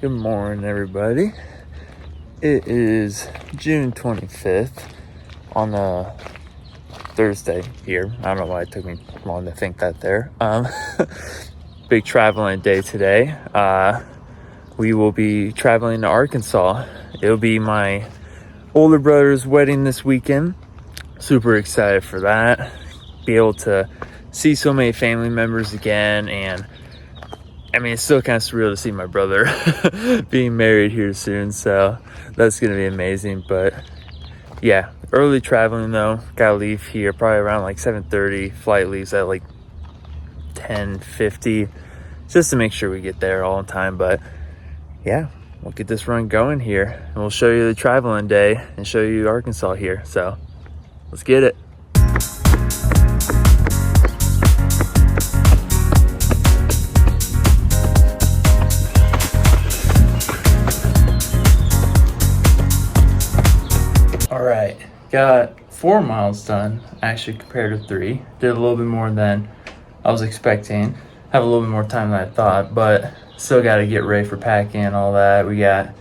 Good morning, everybody. It is June 25th on a Thursday here. I don't know why it took me long to think that there. Big traveling day today. We will be traveling to Arkansas. It'll be my older brother's wedding this weekend. Super excited for that. Be able to see so many family members again, and I mean, it's still kind of surreal to see my brother being married here soon, so that's going to be amazing. But yeah, early traveling though. Gotta leave here probably around like 7:30. Flight leaves at like 10:50, just to make sure we get there all in time. But yeah, we'll get this run going here, and we'll show you the traveling day and show you Arkansas here. So let's get it. All right, got 4 miles done, actually, compared to 3. Did a little bit more than I was expecting. Have a little bit more time than I thought, but still got to get ready for packing and all that. We got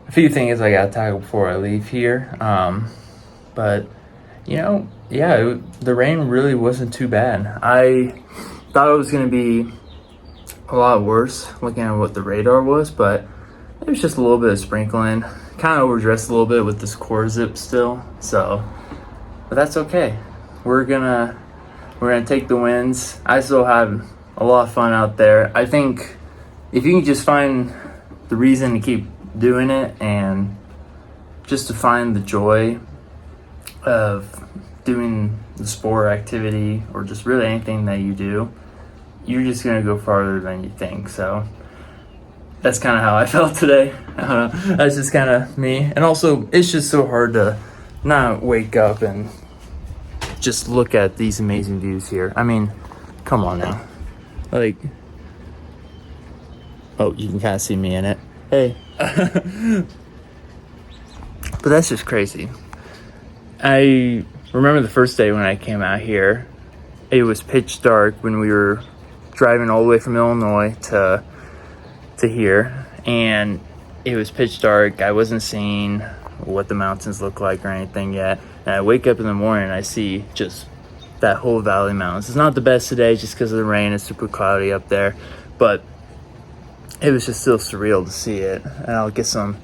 a few things I got to tackle before I leave here. But, you know, yeah, the rain really wasn't too bad. I thought it was going to be a lot worse looking at what the radar was, but it was just a little bit of sprinkling. Kind of overdressed a little bit with this core zip still, so, but that's okay. We're gonna take the wins. I still had a lot of fun out there. I think if you can just find the reason to keep doing it, and just to find the joy of doing the sport activity, or just really anything that you do, you're just gonna go farther than you think. So that's kind of how I felt today. I don't know. That's just kind of me. And also, it's just so hard to not wake up and just look at these amazing views here. I mean, come on now. Like, oh, you can kind of see me in it. Hey. But that's just crazy. I remember the first day when I came out here, it was pitch dark when we were driving all the way from Illinois to here, and it was pitch dark. I wasn't seeing what the mountains look like or anything yet, and I wake up in the morning and I see just that whole valley mountains. It's not the best today just because of the rain. It's super cloudy up there, but it was just still surreal to see it, and I'll get some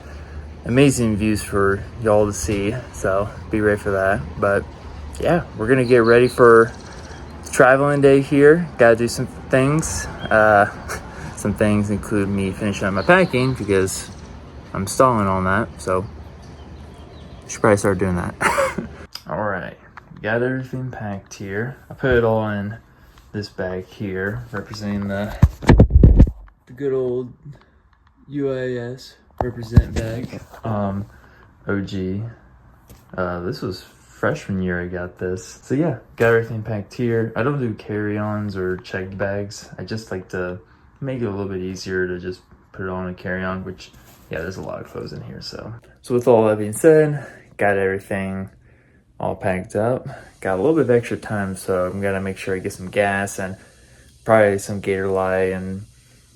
amazing views for y'all to see, so be ready for that. But yeah, we're gonna get ready for traveling day here. Gotta do some things. Some things include me finishing up my packing because I'm stalling on that, so should probably start doing that. All right, got everything packed here. I put it all in this bag here, representing the good old UIS represent bag. OG. This was freshman year I got this. So yeah, got everything packed here. I don't do carry-ons or checked bags. I just like to make it a little bit easier to just put it on a carry-on, which, yeah, there's a lot of clothes in here. So with all that being said, got everything all packed up. Got a little bit of extra time, so I'm gonna make sure I get some gas and probably some Gator Light and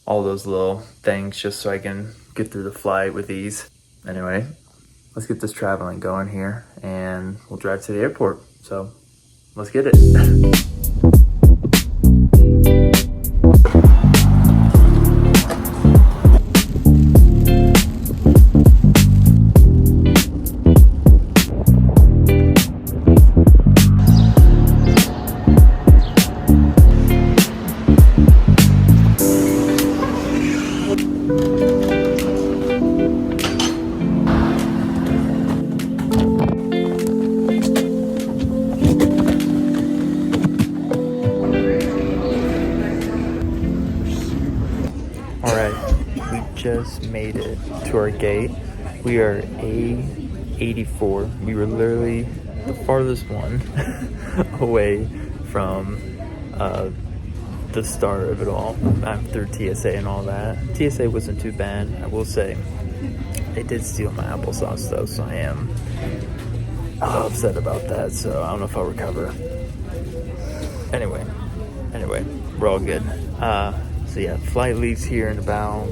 all those little things just so I can get through the flight with ease. Anyway, let's get this traveling going here, and we'll drive to the airport. So let's get it. Just made it to our gate. We are A84. We were literally the farthest one away from the start of it all, after TSA and all that. TSA wasn't too bad, I will say. They did steal my applesauce though, so I am upset about that, so I don't know if I'll recover. Anyway, we're all good. So yeah, flight leaves here in about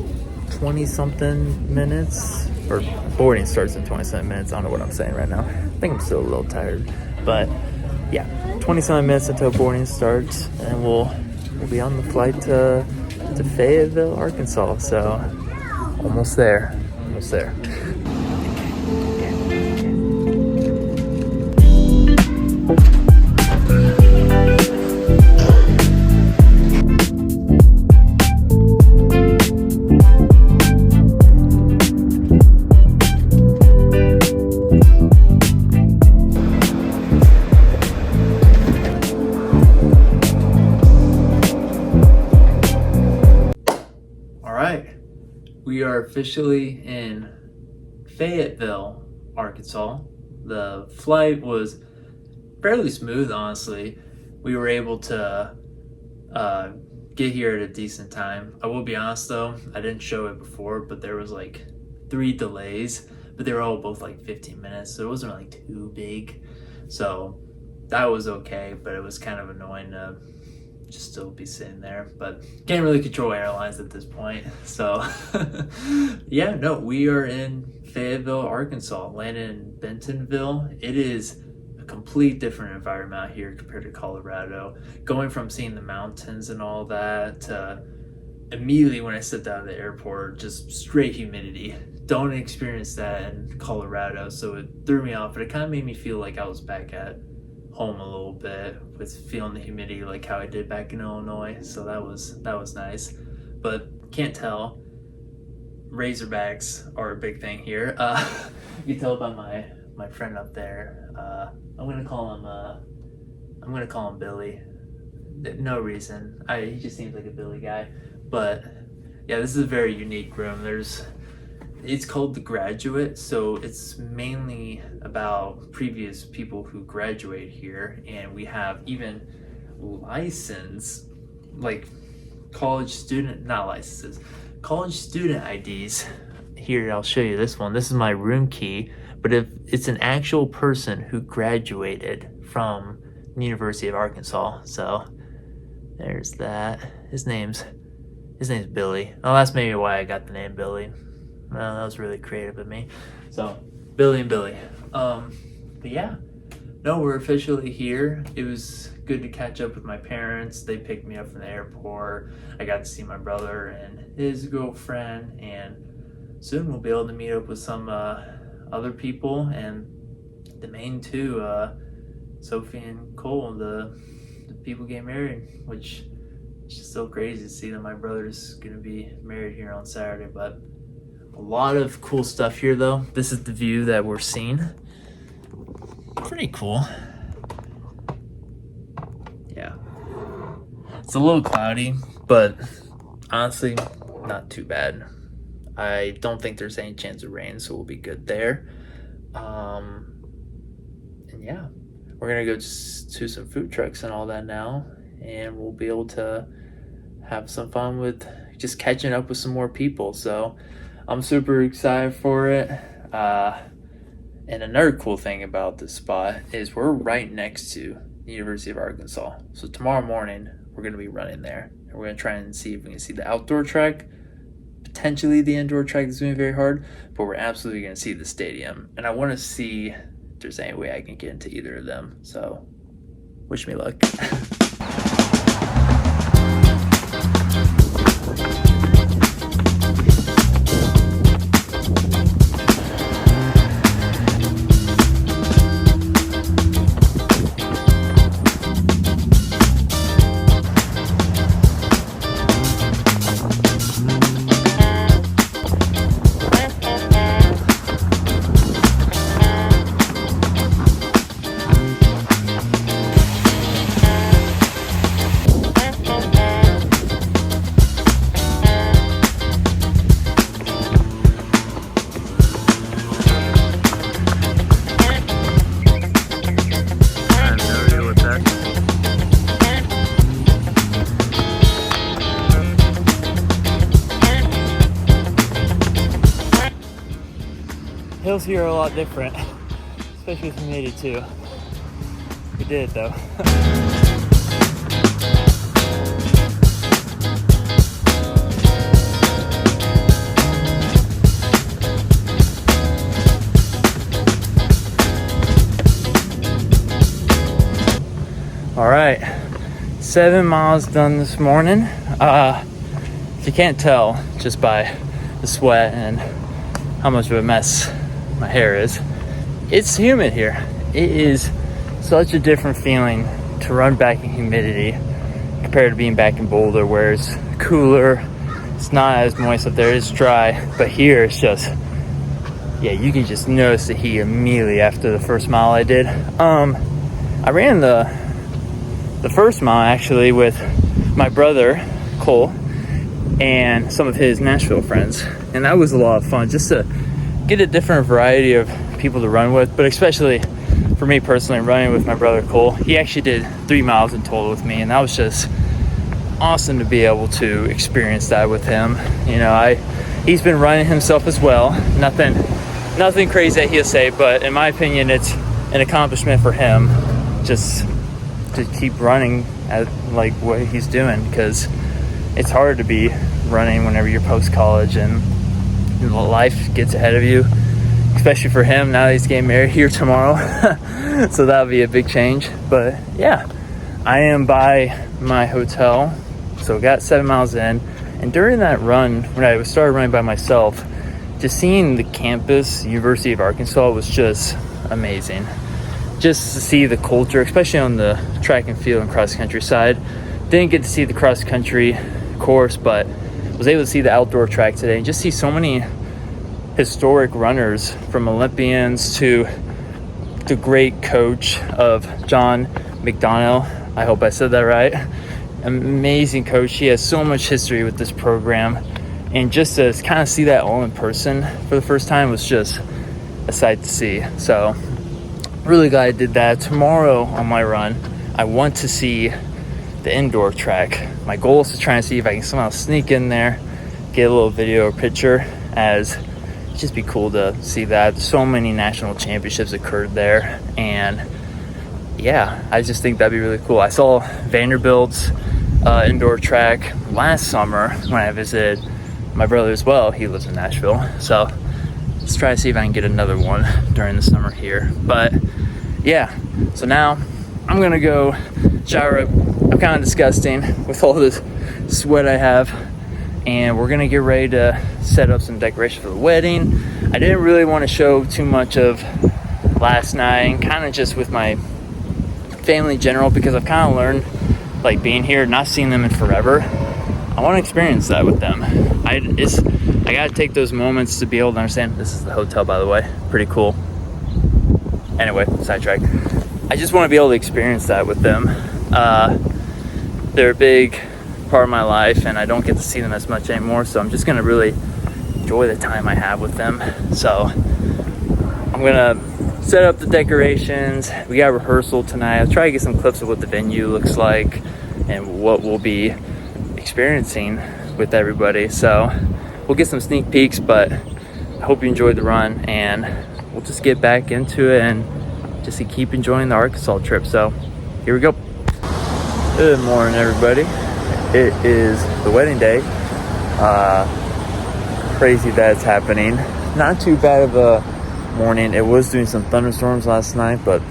20 something minutes, or boarding starts in 20 something minutes. I don't know what I'm saying right now. I think I'm still a little tired, but yeah, 20 something minutes until boarding starts, and we'll be on the flight to Fayetteville, Arkansas. So almost there. We are officially in Fayetteville, Arkansas. The flight was fairly smooth, honestly. We were able to get here at a decent time. I will be honest though, I didn't show it before, but there was like 3 delays, but they were all both like 15 minutes, so it wasn't like too big. So that was okay, but it was kind of annoying to just still be sitting there, but can't really control airlines at this point. So yeah, no, we are in Fayetteville, Arkansas, landed in Bentonville. It is a complete different environment out here compared to Colorado. Going from seeing the mountains and all that to immediately when I stepped out of the airport, just straight humidity. Don't experience that in Colorado, so it threw me off, but it kind of made me feel like I was back at home a little bit with feeling the humidity like how I did back in Illinois. So that was nice, but can't tell. Razorbacks are a big thing here. You can tell by my friend up there. I'm gonna call him Billy. No reason. He just seems like a Billy guy. But yeah, this is a very unique room. It's called The Graduate, so it's mainly about previous people who graduate here, and we have even license, like college student IDs. Here, I'll show you this one. This is my room key, but if it's an actual person who graduated from the University of Arkansas, so there's that. His name's Billy. Oh, that's maybe why I got the name Billy. Well, that was really creative of me. So, Billy and Billy. But yeah, no, we're officially here. It was good to catch up with my parents. They picked me up from the airport. I got to see my brother and his girlfriend, and soon we'll be able to meet up with some other people, and the main two, Sophie and Cole, the people get married, which is just so crazy to see that my brother's gonna be married here on Saturday. But a lot of cool stuff here though. This is the view that we're seeing. Pretty cool. Yeah. It's a little cloudy, but honestly, not too bad. I don't think there's any chance of rain, so we'll be good there. And yeah, we're gonna go to some food trucks and all that now, and we'll be able to have some fun with just catching up with some more people. So I'm super excited for it. And another cool thing about this spot is we're right next to the University of Arkansas. So tomorrow morning, we're going to be running there. And we're going to try and see if we can see the outdoor track. Potentially the indoor track is going to be very hard, but we're absolutely going to see the stadium. And I want to see if there's any way I can get into either of them. So wish me luck. Hills here are a lot different, especially with humidity too. We did it though. All right, 7 miles done this morning. If you can't tell just by the sweat and how much of a mess my hair is, it's humid here. It is such a different feeling to run back in humidity compared to being back in Boulder, where it's cooler. It's not as moist up there. It's dry, but here it's just, yeah, you can just notice the heat immediately after the first mile I did. I ran the first mile actually with my brother Cole and some of his Nashville friends, and that was a lot of fun just to get a different variety of people to run with. But especially for me personally, running with my brother Cole, he actually did 3 miles in total with me, and that was just awesome to be able to experience that with him. You know, he's been running himself as well. Nothing crazy that he'll say, but in my opinion, it's an accomplishment for him just to keep running at like what he's doing, because it's hard to be running whenever you're post-college and life gets ahead of you, especially for him now that he's getting married here tomorrow. So that'll be a big change. But yeah, I am by my hotel, so got 7 miles in, and during that run, when I started running by myself, just seeing the campus, University of Arkansas, was just amazing. Just to see the culture, especially on the track and field and cross country side. Didn't get to see the cross country course, but was able to see the outdoor track today and just see so many historic runners, from Olympians to the great coach of John McDonnell. I hope I said that right. Amazing coach. He has so much history with this program, and just to kind of see that all in person for the first time was just a sight to see. So really glad I did that. Tomorrow on my run, I want to see the indoor track. My goal is to try and see if I can somehow sneak in there, get a little video or picture, as it'd just be cool to see that. So many national championships occurred there, and yeah, I just think that'd be really cool. I saw Vanderbilt's indoor track last summer when I visited my brother as well. He lives in Nashville, so let's try to see if I can get another one during the summer here. But yeah, so now I'm gonna go shower up. I'm kind of disgusting with all this sweat I have, and we're gonna get ready to set up some decorations for the wedding. I didn't really want to show too much of last night, and kind of just with my family in general, because I've kind of learned, like, being here, not seeing them in forever, I want to experience that with them. I gotta take those moments to be able to understand. This is the hotel, by the way. Pretty cool. Anyway, sidetrack. I just want to be able to experience that with them. They're a big part of my life, and I don't get to see them as much anymore, so I'm just gonna really enjoy the time I have with them. So I'm gonna set up the decorations. We got rehearsal tonight. I'll try to get some clips of what the venue looks like and what we'll be experiencing with everybody. So we'll get some sneak peeks, but I hope you enjoyed the run, and we'll just get back into it and just to keep enjoying the Arkansas trip. So here we go. Good morning, everybody. It is the wedding day. Crazy that it's happening. Not too bad of a morning. It was doing some thunderstorms last night, but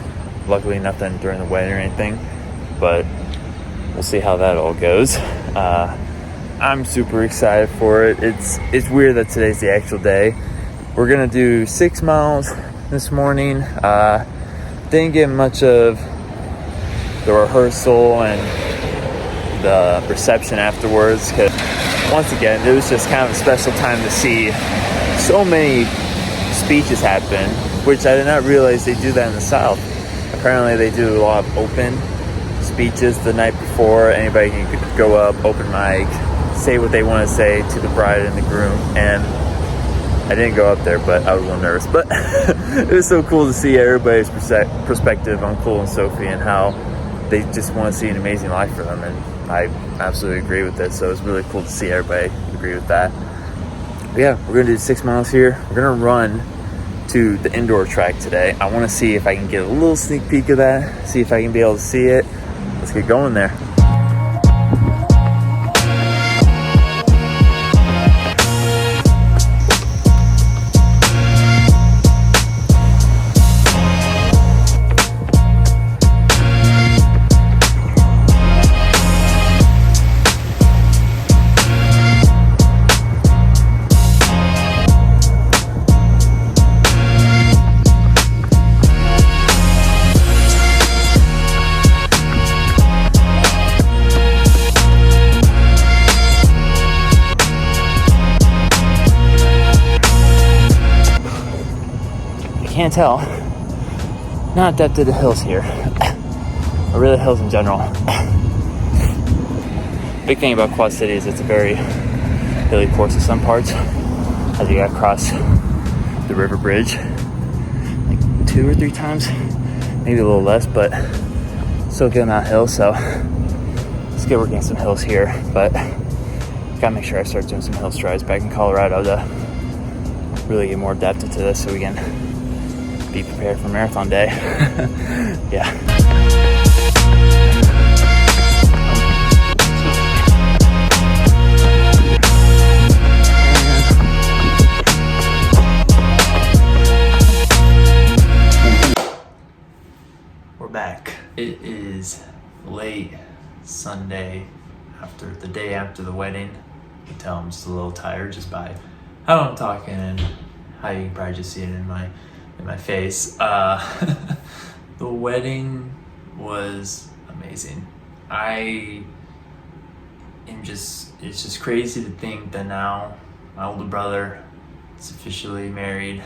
luckily nothing during the wedding or anything. But we'll see how that all goes. I'm super excited for it. It's weird that today's the actual day. We're gonna do 6 miles this morning. Didn't get much of the rehearsal and the reception afterwards, because once again, it was just kind of a special time to see so many speeches happen, which I did not realize they do that in the South. Apparently they do a lot of open speeches the night before. Anybody can go up, open mic, say what they want to say to the bride and the groom. And I didn't go up there, but I was a little nervous. But it was so cool to see everybody's perspective on Cole and Sophie, and how they just want to see an amazing life for them. And I absolutely agree with this. So it's really cool to see everybody agree with that. But yeah, we're going to do 6 miles here. We're going to run to the indoor track today. I want to see if I can get a little sneak peek of that, see if I can be able to see it. Let's get going there. can't tell, not adept to the hills here, or really hills in general. Big thing about Quad City is it's a very hilly course in some parts, as you gotta cross the river bridge like 2 or 3 times, maybe a little less, but still good amount of hills. So let's get working on some hills here, but gotta make sure I start doing some hill strides back in Colorado to really get more adapted to this so we can be prepared for marathon day. Yeah. We're back. It is late Sunday, after the day after the wedding. You can tell I'm just a little tired just by how I'm talking and how you can probably just see it in my face. The wedding was amazing. It's just crazy to think that now my older brother is officially married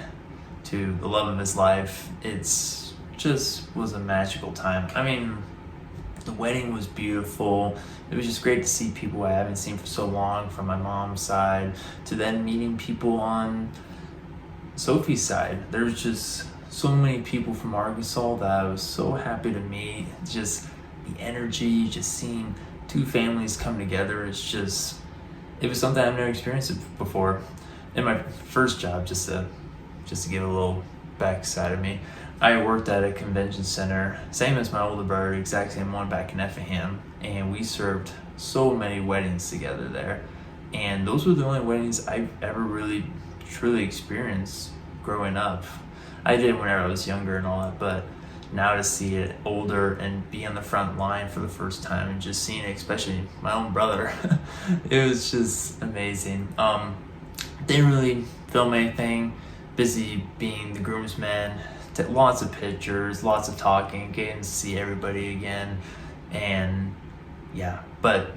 to the love of his life. It's just was a magical time. I mean, the wedding was beautiful. It was just great to see people I haven't seen for so long from my mom's side, to then meeting people on Sophie's side. There's just so many people from Arkansas that I was so happy to meet. Just the energy, just seeing 2 families come together. It was something I've never experienced before. In my first job, just to give a little backside of me, I worked at a convention center, same as my older brother, exact same one back in Effingham, and we served so many weddings together there. And those were the only weddings I've ever really truly experienced growing up. I did whenever I was younger and all that, but now to see it older and be on the front line for the first time and just seeing it, especially my own brother, it was just amazing. Didn't really film anything, busy being the groomsman. Lots of pictures, lots of talking, getting to see everybody again, and yeah, but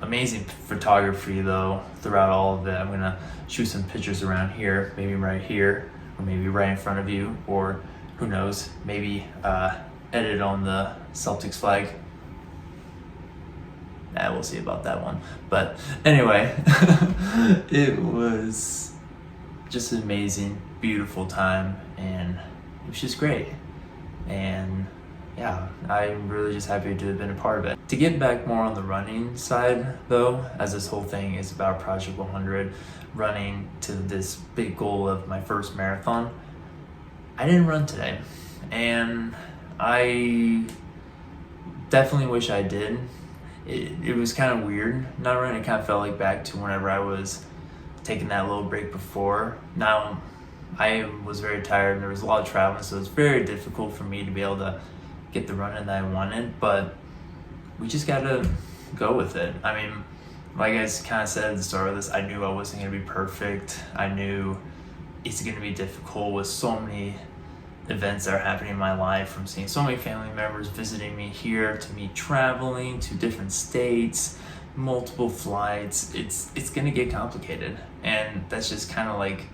amazing photography though throughout all of it. I'm gonna shoot some pictures around here, maybe right here, or maybe right in front of you, or who knows, maybe edit on the Celtics flag. We'll see about that one. But anyway, it was just an amazing, beautiful time, and it was just great. And yeah, I'm really just happy to have been a part of it. To get back more on the running side though, as this whole thing is about Project 100, running to this big goal of my first marathon, I didn't run today. And I definitely wish I did. It was kind of weird not running. It kind of felt like back to whenever I was taking that little break before. Now, I was very tired and there was a lot of traveling, so it's very difficult for me to be able to get the running that I wanted, but we just gotta go with it. I mean, like I kind of said at the start of this, I knew I wasn't gonna be perfect. I knew it's gonna be difficult with so many events that are happening in my life, from seeing so many family members visiting me here, to me traveling to different states, multiple flights. It's gonna get complicated, and that's just kind of like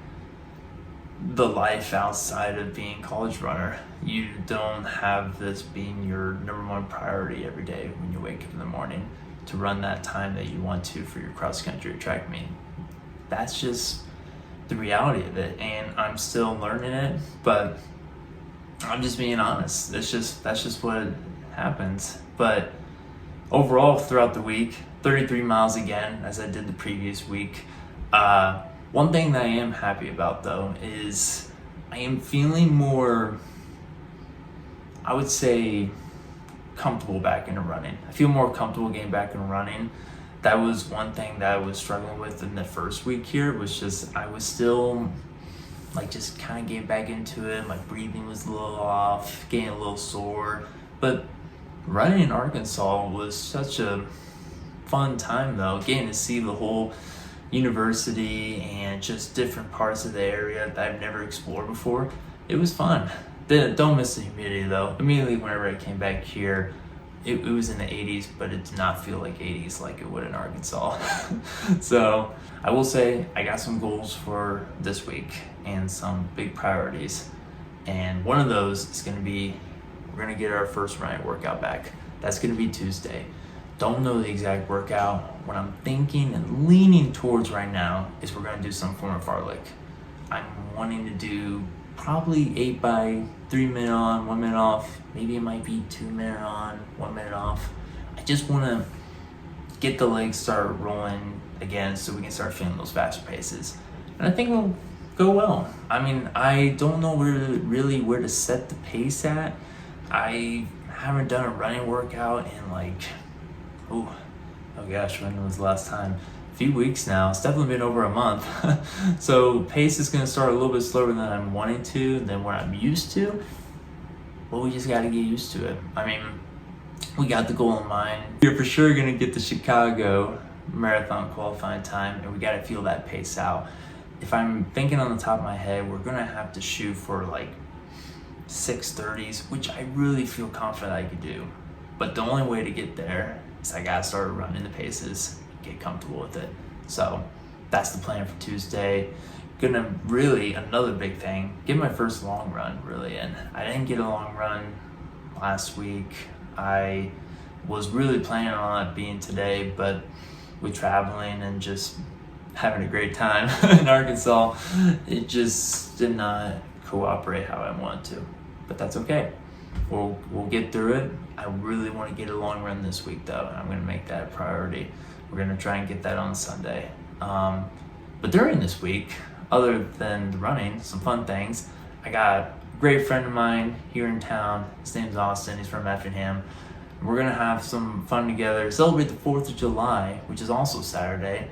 the life outside of being a college runner. You don't have this being your number one priority every day when you wake up in the morning to run that time that you want to for your cross country or track meet. That's just the reality of it, and I'm still learning it, but I'm just being honest. That's just what happens. But overall, throughout the week, 33 miles again, as I did the previous week. One thing that I am happy about though is I am feeling more, I would say, comfortable back into running. I feel more comfortable getting back into running. That was one thing that I was struggling with in the first week here, was just I was still like just kind of getting back into it. My breathing was a little off, getting a little sore. But running in Arkansas was such a fun time though, getting to see the whole university and just different parts of the area that I've never explored before. It was fun. Don't miss the humidity though. Immediately whenever I came back here, it was in the 80s, but it did not feel like 80s like it would in Arkansas. So I will say I got some goals for this week and some big priorities. And one of those is going to be, we're going to get our first running workout back. That's going to be Tuesday. Don't know the exact workout. What I'm thinking and leaning towards right now is we're going to do some form of fartlek. I'm wanting to do probably 8 by 3 minute on, 1 minute off. Maybe it might be 2 minute on, 1 minute off. I just want to get the legs start rolling again so we can start feeling those faster paces. And I think it'll go well. I mean, I don't know where to set the pace at. I haven't done a running workout in like, oh gosh, when was the last time? A few weeks now. It's definitely been over a month. So pace is gonna start a little bit slower than I'm wanting to, than what I'm used to. But we just gotta get used to it. I mean, we got the goal in mind. We're for sure gonna get the Chicago marathon qualifying time, and we gotta feel that pace out. If I'm thinking on the top of my head, we're gonna have to shoot for like 6:30s, which I really feel confident I could do. But the only way to get there is I gotta start running the paces, get comfortable with it. So that's the plan for Tuesday. Gonna really, another big thing, get my first long run really in. I didn't get a long run last week. I was really planning on it being today, but with traveling and just having a great time in Arkansas, it just did not cooperate how I wanted to. But that's okay. We'll get through it. I really want to get a long run this week though, and I'm going to make that a priority. We're going to try and get that on Sunday. But during this week, other than the running, some fun things. I got a great friend of mine here in town. His name's Austin. He's from Effingham. We're going to have some fun together, celebrate the 4th of July, which is also Saturday.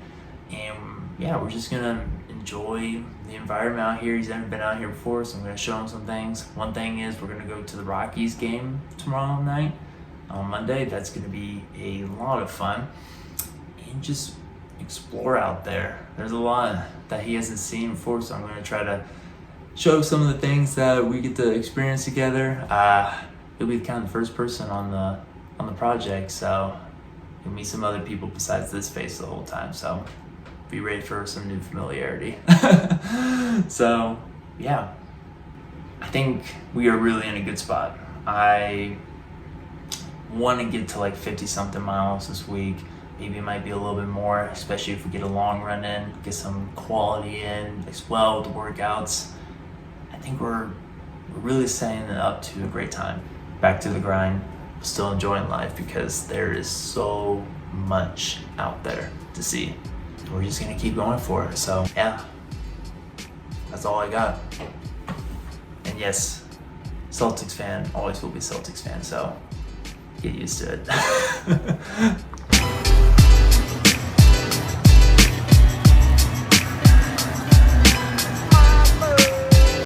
And yeah, we're just going to enjoy the environment out here. He's never been out here before, so I'm going to show him some things. One thing is we're going to go to the Rockies game tomorrow night on Monday. That's going to be a lot of fun. And just explore out there. There's a lot that he hasn't seen before, so I'm going to try to show some of the things that we get to experience together. He'll be kind of the first person on the project, so you'll meet some other people besides this face the whole time, so be ready for some new familiarity. So yeah, I think we are really in a good spot. I want to get to like 50 something miles this week. Maybe it might be a little bit more, especially if we get a long run in, get some quality in as well with the workouts. I think we're really setting it up to a great time. Back to the grind, still enjoying life because there is so much out there to see. We're just gonna keep going for it. So yeah, that's all I got. And yes, Celtics fan, always will be Celtics fan, so get used to it.